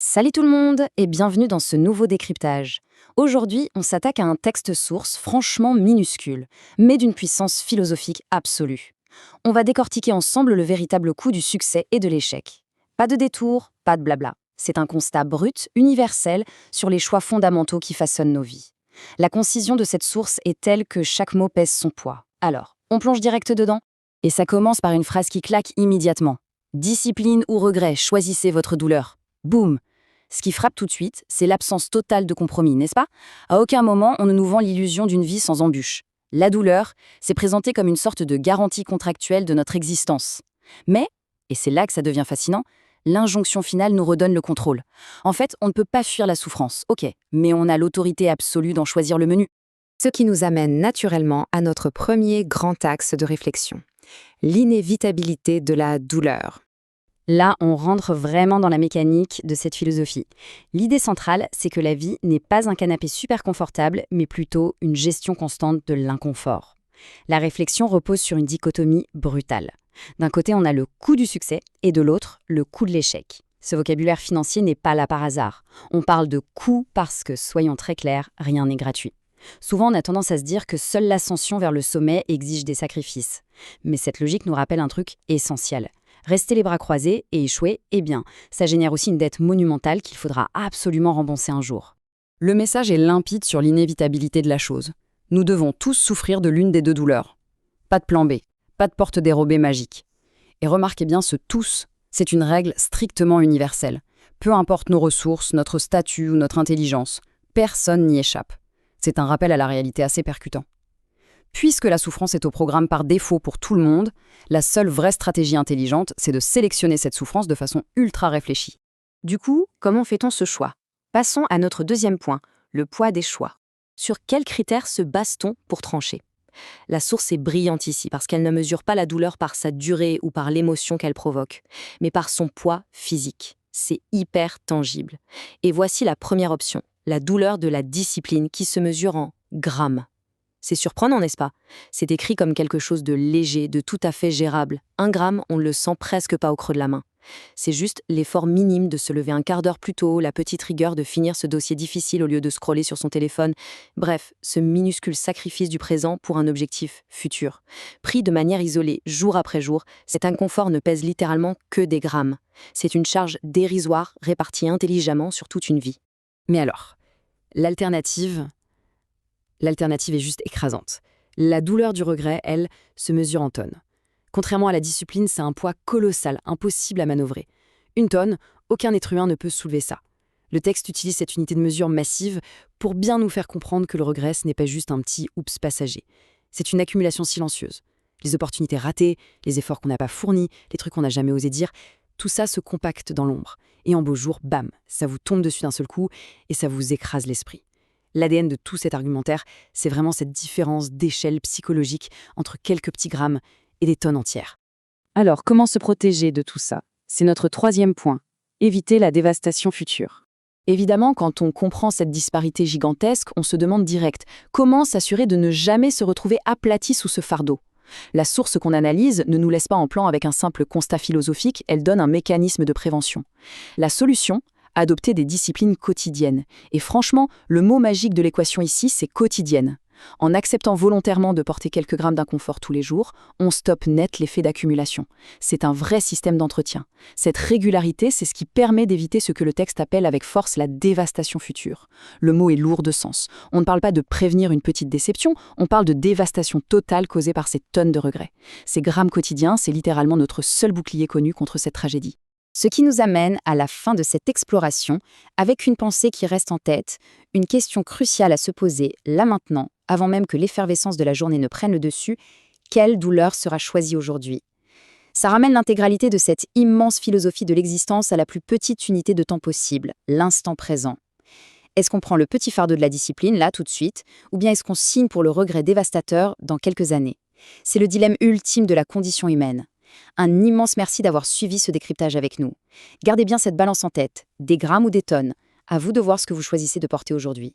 Salut tout le monde et bienvenue dans ce nouveau décryptage. Aujourd'hui, on s'attaque à un texte source franchement minuscule, mais d'une puissance philosophique absolue. On va décortiquer ensemble le véritable coût du succès et de l'échec. Pas de détour, pas de blabla. C'est un constat brut, universel, sur les choix fondamentaux qui façonnent nos vies. La concision de cette source est telle que chaque mot pèse son poids. Alors, on plonge direct dedans. Et ça commence par une phrase qui claque immédiatement. Discipline ou regret, choisissez votre douleur. Boum! Ce qui frappe tout de suite, c'est l'absence totale de compromis, n'est-ce pas? À aucun moment, on ne nous vend l'illusion d'une vie sans embûches. La douleur, c'est présenté comme une sorte de garantie contractuelle de notre existence. Mais, et c'est là que ça devient fascinant, l'injonction finale nous redonne le contrôle. En fait, on ne peut pas fuir la souffrance, ok, mais on a l'autorité absolue d'en choisir le menu. Ce qui nous amène naturellement à notre premier grand axe de réflexion, l'inévitabilité de la douleur. Là, on rentre vraiment dans la mécanique de cette philosophie. L'idée centrale, c'est que la vie n'est pas un canapé super confortable, mais plutôt une gestion constante de l'inconfort. La réflexion repose sur une dichotomie brutale. D'un côté, on a le coût du succès, et de l'autre, le coût de l'échec. Ce vocabulaire financier n'est pas là par hasard. On parle de coût parce que, soyons très clairs, rien n'est gratuit. Souvent, on a tendance à se dire que seule l'ascension vers le sommet exige des sacrifices. Mais cette logique nous rappelle un truc essentiel. Rester les bras croisés et échouer, eh bien, ça génère aussi une dette monumentale qu'il faudra absolument rembourser un jour. Le message est limpide sur l'inévitabilité de la chose. Nous devons tous souffrir de l'une des deux douleurs. Pas de plan B, pas de porte dérobée magique. Et remarquez bien ce « tous », c'est une règle strictement universelle. Peu importe nos ressources, notre statut ou notre intelligence, personne n'y échappe. C'est un rappel à la réalité assez percutant. Puisque la souffrance est au programme par défaut pour tout le monde, la seule vraie stratégie intelligente, c'est de sélectionner cette souffrance de façon ultra réfléchie. Du coup, comment fait-on ce choix? Passons à notre deuxième point, le poids des choix. Sur quels critères se base-t-on pour trancher? La source est brillante ici parce qu'elle ne mesure pas la douleur par sa durée ou par l'émotion qu'elle provoque, mais par son poids physique. C'est hyper tangible. Et voici la première option, la douleur de la discipline qui se mesure en grammes. C'est surprenant, n'est-ce pas? C'est écrit comme quelque chose de léger, de tout à fait gérable. 1 gramme, on ne le sent presque pas au creux de la main. C'est juste l'effort minime de se lever un quart d'heure plus tôt, la petite rigueur de finir ce dossier difficile au lieu de scroller sur son téléphone. Bref, ce minuscule sacrifice du présent pour un objectif futur. Pris de manière isolée, jour après jour, cet inconfort ne pèse littéralement que des grammes. C'est une charge dérisoire répartie intelligemment sur toute une vie. Mais alors, l'alternative est juste écrasante. La douleur du regret, elle, se mesure en tonnes. Contrairement à la discipline, c'est un poids colossal, impossible à manœuvrer. 1 tonne, aucun être humain ne peut soulever ça. Le texte utilise cette unité de mesure massive pour bien nous faire comprendre que le regret, ce n'est pas juste un petit « oups » passager. C'est une accumulation silencieuse. Les opportunités ratées, les efforts qu'on n'a pas fournis, les trucs qu'on n'a jamais osé dire, tout ça se compacte dans l'ombre. Et en beau jour, bam, ça vous tombe dessus d'un seul coup et ça vous écrase l'esprit. L'ADN de tout cet argumentaire, c'est vraiment cette différence d'échelle psychologique entre quelques petits grammes et des tonnes entières. Alors, comment se protéger de tout ça? C'est notre troisième point. Éviter la dévastation future. Évidemment, quand on comprend cette disparité gigantesque, on se demande direct comment s'assurer de ne jamais se retrouver aplati sous ce fardeau. La source qu'on analyse ne nous laisse pas en plan avec un simple constat philosophique, elle donne un mécanisme de prévention. La solution? Adopter des disciplines quotidiennes. Et franchement, le mot magique de l'équation ici, c'est quotidienne. En acceptant volontairement de porter quelques grammes d'inconfort tous les jours, on stoppe net l'effet d'accumulation. C'est un vrai système d'entretien. Cette régularité, c'est ce qui permet d'éviter ce que le texte appelle avec force la dévastation future. Le mot est lourd de sens. On ne parle pas de prévenir une petite déception, on parle de dévastation totale causée par ces tonnes de regrets. Ces grammes quotidiens, c'est littéralement notre seul bouclier connu contre cette tragédie. Ce qui nous amène à la fin de cette exploration, avec une pensée qui reste en tête, une question cruciale à se poser, là maintenant, avant même que l'effervescence de la journée ne prenne le dessus, quelle douleur sera choisie aujourd'hui? Ça ramène l'intégralité de cette immense philosophie de l'existence à la plus petite unité de temps possible, l'instant présent. Est-ce qu'on prend le petit fardeau de la discipline, là, tout de suite, ou bien est-ce qu'on signe pour le regret dévastateur dans quelques années? C'est le dilemme ultime de la condition humaine. Un immense merci d'avoir suivi ce décryptage avec nous. Gardez bien cette balance en tête, des grammes ou des tonnes. À vous de voir ce que vous choisissez de porter aujourd'hui.